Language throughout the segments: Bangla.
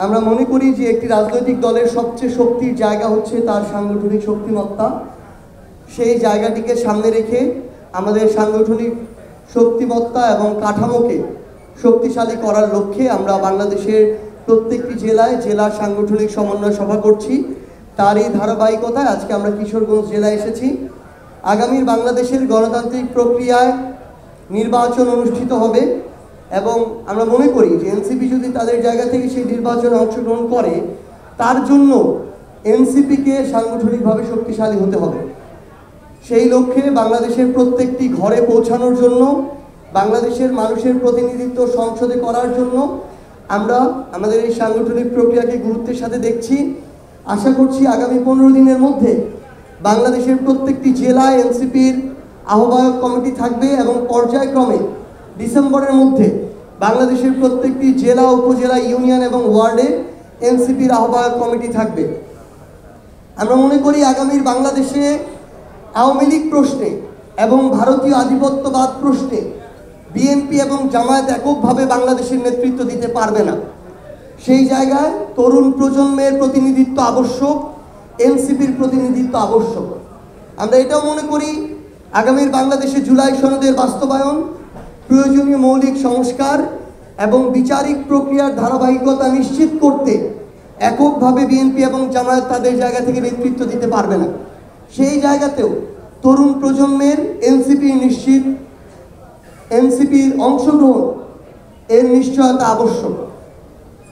আমরা মনে করি যে একটি রাজনৈতিক দলের সবচেয়ে শক্তির জায়গা হচ্ছে তার সাংগঠনিক শক্তিমত্তা। সেই জায়গাটিকে সামনে রেখে আমাদের সাংগঠনিক শক্তিমত্তা এবং কাঠামোকে শক্তিশালী করার লক্ষ্যে আমরা বাংলাদেশের প্রত্যেকটি জেলায় জেলা সাংগঠনিক সমন্বয় সভা করছি। তার এই ধারাবাহিকতায় আজকে আমরা কিশোরগঞ্জ জেলায় এসেছি। আগামীর বাংলাদেশের গণতান্ত্রিক প্রক্রিয়ায় নির্বাচন অনুষ্ঠিত হবে এবং আমরা মনে করি যে এনসিপি যদি তাদের জায়গা থেকে সেই নির্বাচনে অংশগ্রহণ করে, তার জন্য এনসিপিকে সাংগঠনিকভাবে শক্তিশালী হতে হবে। সেই লক্ষ্যে বাংলাদেশের প্রত্যেকটি ঘরে পৌঁছানোর জন্য, বাংলাদেশের মানুষের প্রতিনিধিত্ব সংসদে করার জন্য আমরা আমাদের এই সাংগঠনিক প্রক্রিয়াকে গুরুত্বের সাথে দেখছি। আশা করছি আগামী 15 দিনের মধ্যে বাংলাদেশের প্রত্যেকটি জেলায় এনসিপির আহ্বায়ক কমিটি থাকবে এবং পর্যায়ক্রমে ডিসেম্বরের মধ্যে বাংলাদেশের প্রত্যেকটি জেলা, উপজেলা, ইউনিয়ন এবং ওয়ার্ডে এনসিপির আহ্বায়ক কমিটি থাকবে। আমরা মনে করি আগামীর বাংলাদেশে আওয়ামী লীগ প্রশ্নে এবং ভারতীয় আধিপত্যবাদ প্রশ্নে বিএনপি এবং জামায়াত এককভাবে বাংলাদেশের নেতৃত্ব দিতে পারবে না। সেই জায়গায় তরুণ প্রজন্মের প্রতিনিধিত্ব আবশ্যক, এনসিপির প্রতিনিধিত্ব আবশ্যক। আমরা এটাও মনে করি আগামীর বাংলাদেশে জুলাই সনদের বাস্তবায়ন, প্রয়োজনীয় মৌলিক সংস্কার এবং বিচারিক প্রক্রিয়ার ধারাবাহিকতা নিশ্চিত করতে এককভাবে বিএনপি এবং জামায়াত তাদের জায়গা থেকে নেতৃত্ব দিতে পারবে না। সেই জায়গাতেও তরুণ প্রজন্মের এনসিপির অংশগ্রহণ এর নিশ্চয়তা আবশ্যক।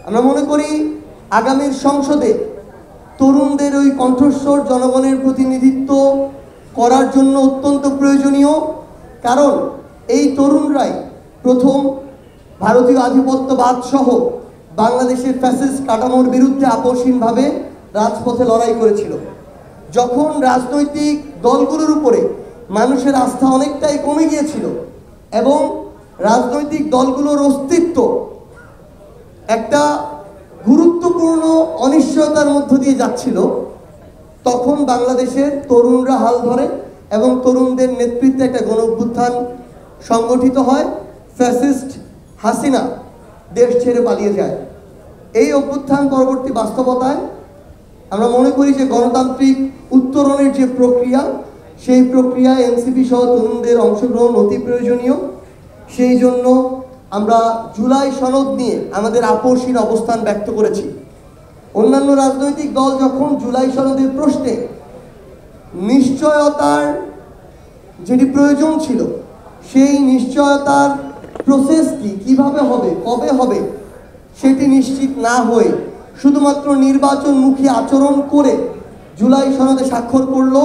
আমরা মনে করি আগামীর সংসদে তরুণদের ওই কণ্ঠস্বর জনগণের প্রতিনিধিত্ব করার জন্য অত্যন্ত প্রয়োজনীয়, কারণ এই তরুণরাই প্রথম ভারতীয় আধিপত্যবাদ সহ বাংলাদেশের ফ্যাসিস্ট কাঠামোর বিরুদ্ধে আপোষহীনভাবে রাজপথে লড়াই করেছিল। যখন রাজনৈতিক দলগুলোর উপরে মানুষের আস্থা অনেকটাই কমে গিয়েছিল এবং রাজনৈতিক দলগুলোর অস্তিত্ব একটা গুরুত্বপূর্ণ অনিশ্চয়তার মধ্য দিয়ে যাচ্ছিল, তখন বাংলাদেশের তরুণরা হাল ধরে এবং তরুণদের নেতৃত্বে একটা গণঅভ্যুত্থান সংগঠিত হয়। ফ্যাসিস্ট হাসিনা দেশ ছেড়ে পালিয়ে যায়। এই অভ্যুত্থান পরবর্তী বাস্তবতায় আমরা মনে করি যে গণতান্ত্রিক উত্তরণের যে প্রক্রিয়া, সেই প্রক্রিয়ায় এনসিপি সহ তরুণদের অংশগ্রহণ অতি প্রয়োজনীয়। সেই জন্য আমরা জুলাই সনদ নিয়ে আমাদের আপোষহীন অবস্থান ব্যক্ত করেছি। অন্যান্য রাজনৈতিক দল যখন জুলাই সনদের প্রশ্নে নিশ্চয়তার যেটি প্রয়োজন ছিল, সেই নিশ্চয়তার প্রসেস কিভাবে হবে, কবে হবে সেটি নিশ্চিত না হয়ে শুধুমাত্র নির্বাচনমুখী আচরণ করে জুলাই সনদে স্বাক্ষর করল,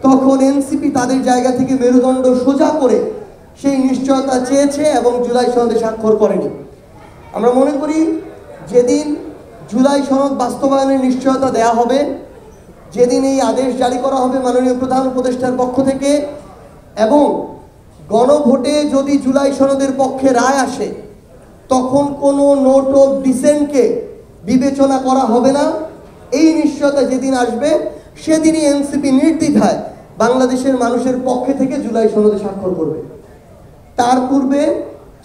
তখন এনসিপি তাদের জায়গা থেকে মেরুদণ্ড সোজা করে সেই নিশ্চয়তা চেয়েছে এবং জুলাই সনদে স্বাক্ষর করেনি। আমরা মনে করি যেদিন জুলাই সনদ বাস্তবায়নের নিশ্চয়তা দেয়া হবে, যেদিন এই আদেশ জারি করা হবে মাননীয় প্রধান উপদেষ্টার পক্ষ থেকে, এবং গণভোটে যদি জুলাই সনদের পক্ষে রায় আসে, তখন কোনো নোট অফ ডিসেন্টকে বিবেচনা করা হবে না। এই নিশ্চয়তা যেদিন আসবে, সেদিনই এনসিপি নির্দ্বিধায় বাংলাদেশের মানুষের পক্ষে থেকে জুলাই সনদে স্বাক্ষর করবে। তার পূর্বে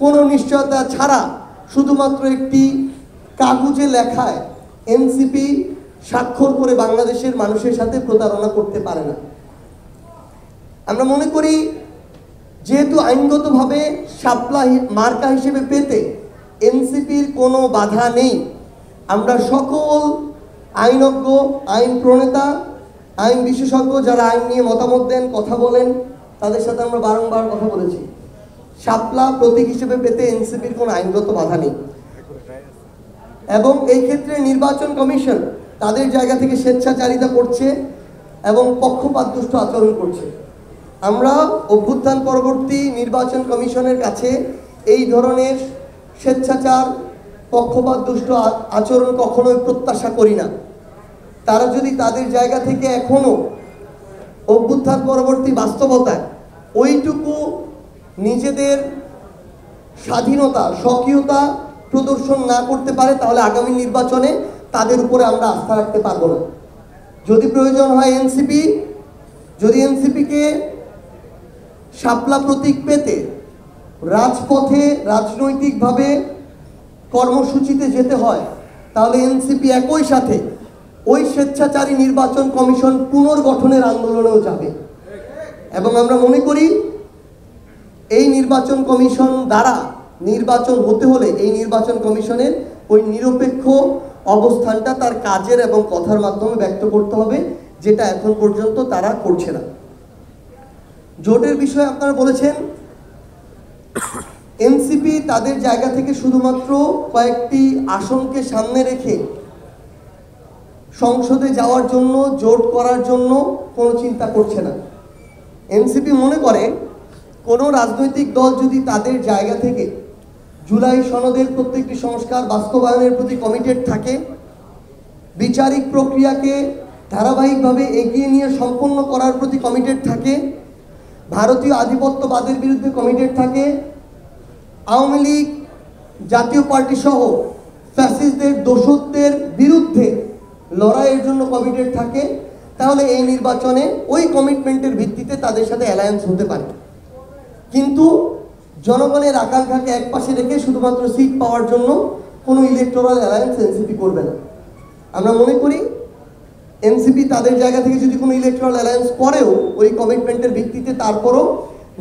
কোনো নিশ্চয়তা ছাড়া শুধুমাত্র একটি কাগজে লেখায় এনসিপি স্বাক্ষর করে বাংলাদেশের মানুষের সাথে প্রতারণা করতে পারে না। আমরা মনে করি যেহেতু আইনগতভাবে শাপলা মার্কা হিসেবে পেতে এনসিপির কোনো বাধা নেই, আমরা সকল আইনজ্ঞ, আইন প্রণেতা, আইন বিশেষজ্ঞ যারা আইন নিয়ে মতামত দেন, কথা বলেন, তাদের সাথে আমরা বারংবার কথা বলেছি। শাপলা প্রতীক হিসেবে পেতে এনসিপির কোনো আইনগত বাধা নেই এবং এই ক্ষেত্রে নির্বাচন কমিশন তাদের জায়গা থেকে স্বেচ্ছাচারিতা করছে এবং পক্ষপাতদুষ্ট আচরণ করছে। আমরা অভ্যুত্থান পরবর্তী নির্বাচন কমিশনের কাছে এই ধরনের স্বেচ্ছাচার, পক্ষপাতদুষ্ট আচরণ কখনোই প্রত্যাশা করি না। তারা যদি তাদের জায়গা থেকে এখনও অভ্যুত্থান পরবর্তী বাস্তবতায় ওইটুকু নিজেদের স্বাধীনতা, স্বকীয়তা প্রদর্শন না করতে পারে, তাহলে আগামী নির্বাচনে তাদের উপরে আমরা আস্থা রাখতে পারবো না। যদি প্রয়োজন হয় যদি এনসিপিকে শাপলা প্রতীক পেতে রাজপথে রাজনৈতিকভাবে কর্মসূচিতে যেতে হয়, তাহলে এনসিপি একই সাথে ওই স্বেচ্ছাচারী নির্বাচন কমিশন পুনর্গঠনের আন্দোলনেও যাবে। এবং আমরা মনে করি এই নির্বাচন কমিশন দ্বারা নির্বাচন হতে হলে এই নির্বাচন কমিশনের ওই নিরপেক্ষ অবস্থানটা তার কাজের এবং কথার মাধ্যমে ব্যক্ত করতে হবে, যেটা এখন পর্যন্ত তারা করছে না। জোটের বিষয়ে আপনারা বলেছেন এনসিপি তাদের জায়গা থেকে শুধুমাত্র কয়েকটি আসনকে সামনে রেখে সংসদে যাওয়ার জন্য, জোট করার জন্য কোনো চিন্তা করছে না। এনসিপি মনে করে কোনো রাজনৈতিক দল যদি তাদের জায়গা থেকে জুলাই সনদের প্রত্যেকটি সংস্কার বাস্তবায়নের প্রতি কমিটেড থাকে, বিচারিক প্রক্রিয়াকে ধারাবাহিকভাবে এগিয়ে নিয়ে সম্পন্ন করার প্রতি কমিটেড থাকে, ভারতীয় আধিপত্যবাদের বিরুদ্ধে কমিটেড থাকে, আওয়ামী লীগ, জাতীয় পার্টি সহ ফ্যাসিস্টদের দোসরদের বিরুদ্ধে লড়াইয়ের জন্য কমিটেড থাকে, তাহলে এই নির্বাচনে ওই কমিটমেন্টের ভিত্তিতে তাদের সাথে অ্যালায়েন্স হতে পারে। কিন্তু জনগণের আকাঙ্ক্ষাকে একপাশে রেখে শুধুমাত্র সিট পাওয়ার জন্য কোনো ইলেকটোরাল অ্যালায়েন্স এনসিপি করবে না। আমরা মনে করি এনসিপি তাদের জায়গা থেকে যদি কোনো ইলেকটোরাল অ্যালায়েন্স করেও ওই কমিটমেন্টের ভিত্তিতে তারপরও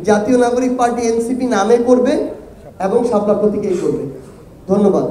জাতীয় নাগরিক পার্টি এনসিপি নামে করবে এবং শাপলা প্রতীকেই করবে। ধন্যবাদ।